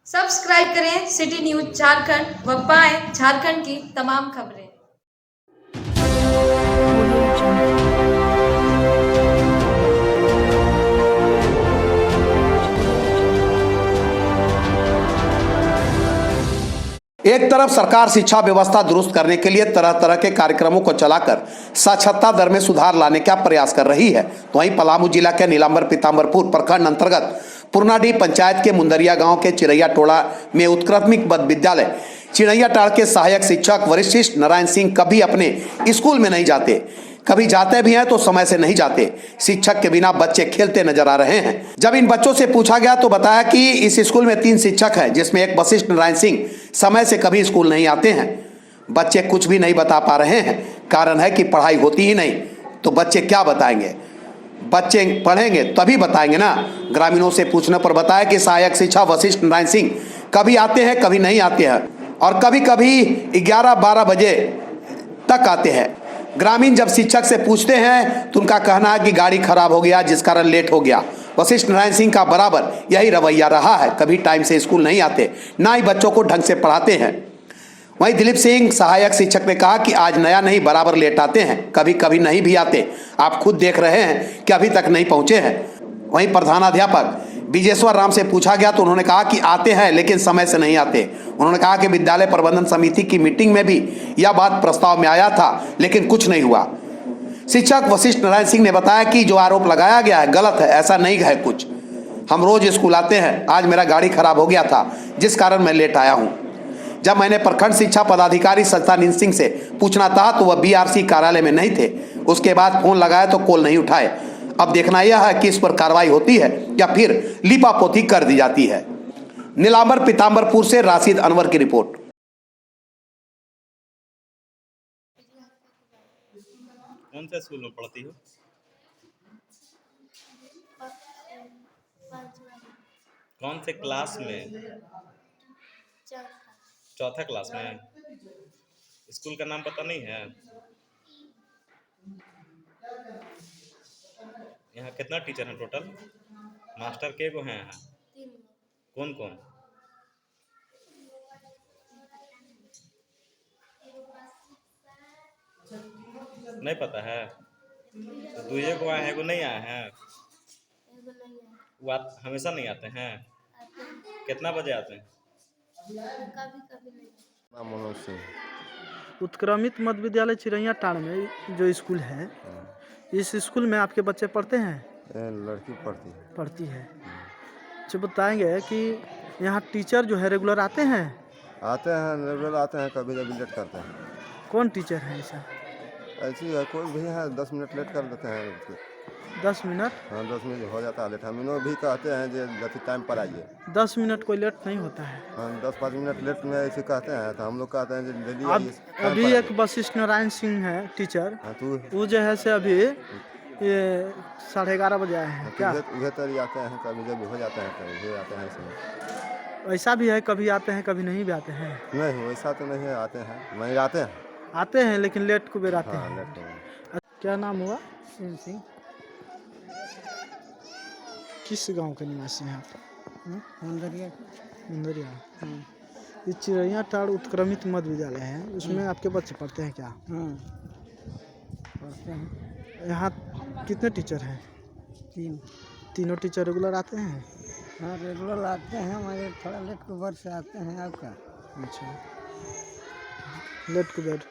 Subscribe करें city news Jharkhand व पाएं झारखंड की तमाम खबरें। एक तरफ सरकार शिक्षा व्यवस्था दुरुस्त करने के लिए तरह तरह के कार्यक्रमों को चलाकर साक्षरता दर में सुधार लाने का प्रयास कर रही है, तो वहीं पलामू जिला के नीलांबर पीताम्बरपुर प्रखंड अंतर्गत पुरनाडीह पंचायत के मुंदरिया गांव के चिरैया टोला में उत्कृमिक मध्य विद्यालय चिरैया टाड़ के सहायक शिक्षक वरिष्ठ नारायण सिंह कभी अपने स्कूल में नहीं जाते, कभी जाते भी हैं तो समय से नहीं जाते। शिक्षक के बिना बच्चे खेलते नजर आ रहे हैं। जब इन बच्चों से पूछा गया तो बताया कि इस स्कूल में 3 शिक्षक हैं, जिसमें एक वरिष्ठ नारायण सिंह समय से कभी स्कूल नहीं आते हैं। बच्चे कुछ भी नहीं बता पा रहे हैं। कारण है कि पढ़ाई होती ही नहीं, तो बच्चे क्या बताएंगे? बच्चे पढ़ेंगे तभी बताएंगे ना। ग्रामीणों से पूछने पर बताया कि सहायक शिक्षक वरिष्ठ नारायण सिंह कभी आते हैं, कभी नहीं आते हैं, और कभी कभी 11-12 बजे तक आते हैं। ग्रामीण जब शिक्षक से पूछते हैं तो उनका कहना है कि गाड़ी खराब हो गया, जिस कारण लेट हो गया। वरिष्ठ नारायण सिंह का बराबर यही रवैया रहा है, कभी टाइम से स्कूल नहीं आते, ना ही बच्चों को ढंग से पढ़ाते हैं। वहीं दिलीप सिंह सहायक शिक्षक ने कहा कि आज नया नहीं, बराबर लेट आते हैं, कभी कभी नहीं भी आते। आप खुद देख रहे हैं कि अभी तक नहीं पहुंचे हैं। वहीं प्रधानाध्यापक विजेश्वर राम से पूछा गया तो उन्होंने कहा कि आते हैं लेकिन समय से नहीं आते। उन्होंने कहा कि विद्यालय प्रबंधन समिति की मीटिंग में भी यह बात प्रस्ताव में आया था, लेकिन कुछ नहीं हुआ। शिक्षक वरिष्ठ नारायण सिंह ने बताया कि जो आरोप लगाया गया है गलत है, ऐसा नहीं है कुछ। हम रोज स्कूल आते हैं, आज मेरा गाड़ी खराब हो गया था, जिस कारण मैं लेट आया हूँ। जब मैंने प्रखंड शिक्षा पदाधिकारी सत्तानंद सिंह से पूछना था तो वह बीआरसी कार्यालय में नहीं थे। उसके बाद फोन लगाया तो कॉल नहीं उठाए। अब देखना यह है कि इस पर कार्रवाई होती है या फिर लीपापोती कर दी जाती है। नीलांबर पीताम्बरपुर से राशिद अनवर की रिपोर्ट। कौन से स्कूल में पढ़ती हो? कौन से क्लास में? चौथा क्लास में। स्कूल का नाम पता नहीं है? यहाँ कितना टीचर हैं टोटल? मास्टर के गो हैं यहाँ? कौन कौन? नहीं पता है? तो 2 को आए हैं, एगो नहीं आए हैं। वो हमेशा नहीं आते हैं? कितना बजे आते हैं? मनोज सिंह। उत्क्रमित मध्य विद्यालय चिरैया टाड़ में जो स्कूल है, इस स्कूल में आपके बच्चे पढ़ते हैं? लड़की पढ़ती है। अच्छा, बताएंगे कि यहाँ टीचर जो है रेगुलर आते हैं? रेगुलर आते हैं, कभी कभी लेट करते हैं। कौन टीचर है ऐसा? ऐसी है, कोई भी है 10 मिनट लेट कर देते हैं। 10 मिनट? हाँ, 10 मिनट हो जाता है लेट। हम लोग भी कहते हैं जो जैसे टाइम पर आइए। 10 मिनट कोई लेट नहीं होता है? हाँ, 10-5 मिनट लेट में ऐसे कहते हैं, तो हम लोग कहते हैं जो जल्दी अब आइए। अभी एक वरिष्ठ नारायण सिंह है टीचर, हाँ, तो वो जो है से अभी ये 11:30 बजे आए हैं क्या? उधर तरी आते हैं, कभी जब हो जाते हैं कभी भी आते हैं इसमें। ऐसा भी है कभी आते हैं कभी नहीं भी आते हैं? नहीं, वैसा तो नहीं है, आते हैं, नहीं आते हैं। आते हैं लेकिन लेट को बेर आते हाँ, हैं। लेट हो। क्या नाम हुआ? सिंह। किस गांव के निवासी हैं आप? मुंदरिया। ये चिरैया टाड़ उत्क्रमित मध्य विद्यालय है, उसमें आपके बच्चे पढ़ते हैं क्या? पढ़ते हैं। यहाँ कितने टीचर हैं? 3। तीनों टीचर रेगुलर आते हैं? हाँ, रेगुलर आते हैं, मगर थोड़ा लेट को बर से आते हैं। आपका? अच्छा, लेट को बेड।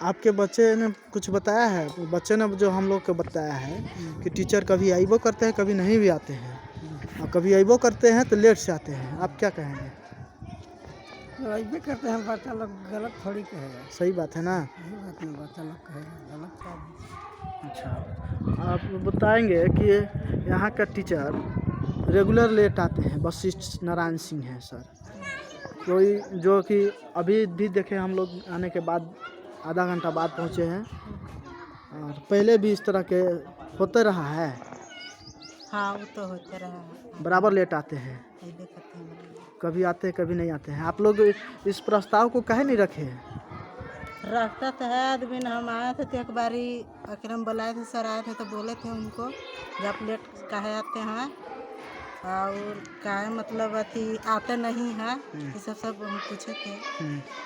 आपके बच्चे ने कुछ बताया है? बच्चे ने जो हम लोग को बताया है कि टीचर कभी आइबो करते हैं, कभी नहीं भी आते हैं, और कभी आइबो करते हैं तो लेट से आते हैं। आप क्या कहेंगे? तो ऐसे करते हैं, बच्चा लोग गलत थोड़ी कहेगा। सही बात है ना? यही बात नहीं, बच्चा लोग कहेगा गलत क्या? अच्छा, आप बताएंगे कि यहाँ का टीचर रेगुलर लेट आते हैं, वरिष्ठ नारायण सिंह हैं सर, कोई जो कि अभी भी देखे हम लोग आने के बाद आधा घंटा बाद पहुँचे हैं, और पहले भी इस तरह के होते रहा है? हाँ, वो तो होते रहा है। बराबर लेट आते हैं, कभी आते हैं कभी नहीं आते हैं। आप लोग इस प्रस्ताव को काहे नहीं रखे हैं? रास्ता तो है आदमी। हम आए थे तो एक बारी अकरम बुलाए थे, सर आए थे तो बोले थे उनको जब लेट काहे आते हैं, और क्या है मतलब अति आते नहीं है, ये सब हम पूछे थे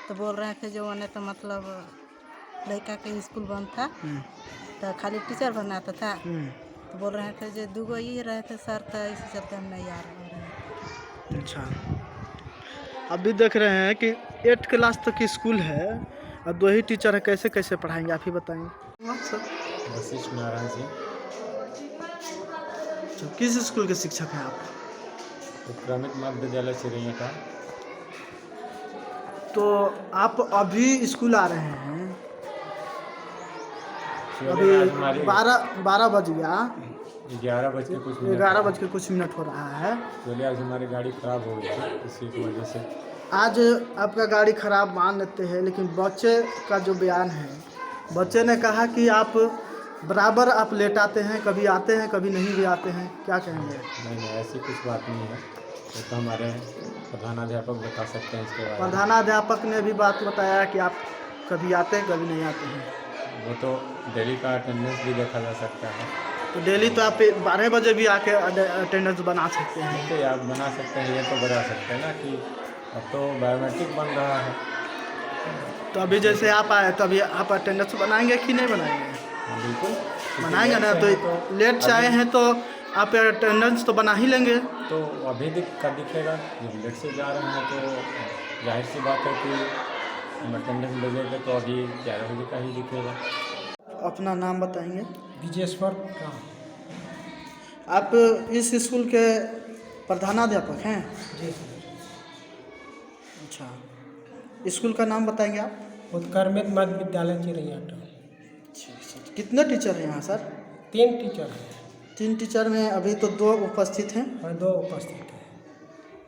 तो बोल रहे थे जो उन्हें तो मतलब लड़का का स्कूल बंद था तो खाली टीचर बनाता था, तो बोल रहे थे जो 2 ये रहे थे सर, तो इसी चलते हम नहीं आ रहे हैं। अच्छा, अभी देख रहे हैं कि 8th क्लास तक की स्कूल है और 2 ही टीचर है, कैसे कैसे पढ़ाएंगे आप ही बताएंगे। सर वशिष्ठ नारायण सिंह, तो किस स्कूल के शिक्षक हैं आप? उत्क्रमित मध्य विद्यालय चिरैया का। तो आप अभी स्कूल आ रहे हैं, अभी आज हमारी 12 बज गया, 11 बज के कुछ मिनट 11 बज के कुछ मिनट हो रहा है। चलिए, आज हमारी गाड़ी खराब हो गई थी, इसी की वजह से आज आपका गाड़ी खराब मान लेते हैं, लेकिन बच्चे का जो बयान है, बच्चे ने कहा कि आप बराबर आप लेट आते हैं, कभी आते हैं कभी नहीं भी आते हैं, क्या कहेंगे? नहीं, ऐसी कुछ बात नहीं है, वो तो हमारे प्रधानाध्यापक बता सकते हैं इसके बारे में। प्रधानाध्यापक ने भी बात बताया कि आप कभी आते हैं कभी नहीं आते हैं। वो तो डेली का अटेंडेंस भी देखा जा सकता है, तो डेली तो आप 12 बजे भी आके अटेंडेंस बना सकते हैं। तो आप बना सकते हैं, ये तो बता सकते हैं ना कि अब तो बायोमेट्रिक बन रहा है। तो अभी जैसे आप आए तो अभी आप अटेंडेंस बनाएंगे कि नहीं बनाएंगे? हाँ, बिल्कुल बनाएंगे ना, तो लेट से आए हैं तो आप अटेंडेंस तो बना ही लेंगे। तो अभी दिखेगा, जब लेट से जा रहे हैं तो जाहिर सी बात है कि हम अटेंडेंस भेजेंगे तो अभी 11 बजे का ही दिखेगा। अपना नाम बताएंगे? विजेश्वर का। आप इस स्कूल के प्रधानाध्यापक हैं? जी। अच्छा, स्कूल का नाम बताएंगे आप? उत्क्रमित मध्य विद्यालय चिरैया का। कितने टीचर हैं यहाँ सर? 3 टीचर हैं 3 टीचर में अभी तो 2 उपस्थित हैं और 2 उपस्थित हैं।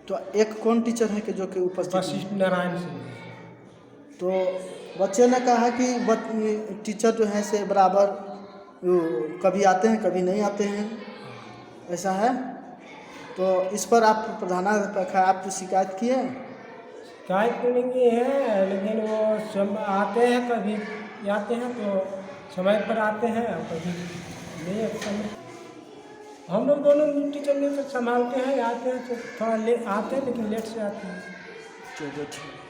तो एक कौन टीचर है कि जो कि उपस्थित है? वशिष्ठ नारायण सिंह। तो बच्चे ने कहा कि टीचर जो है से बराबर कभी आते हैं कभी नहीं आते हैं, ऐसा है। तो इस पर आप प्रधानाध्यापक आप शिकायत किए? शिकायत तो नहीं है, लेकिन वो आते हैं, कभी आते हैं तो समय पर आते हैं और कभी नहीं समय। हम लोग दोनों टीचर मिलकर संभालते हैं, आते हैं तो थोड़ा लेट आते हैं, लेकिन लेट से आते हैं। चलिए ठीक।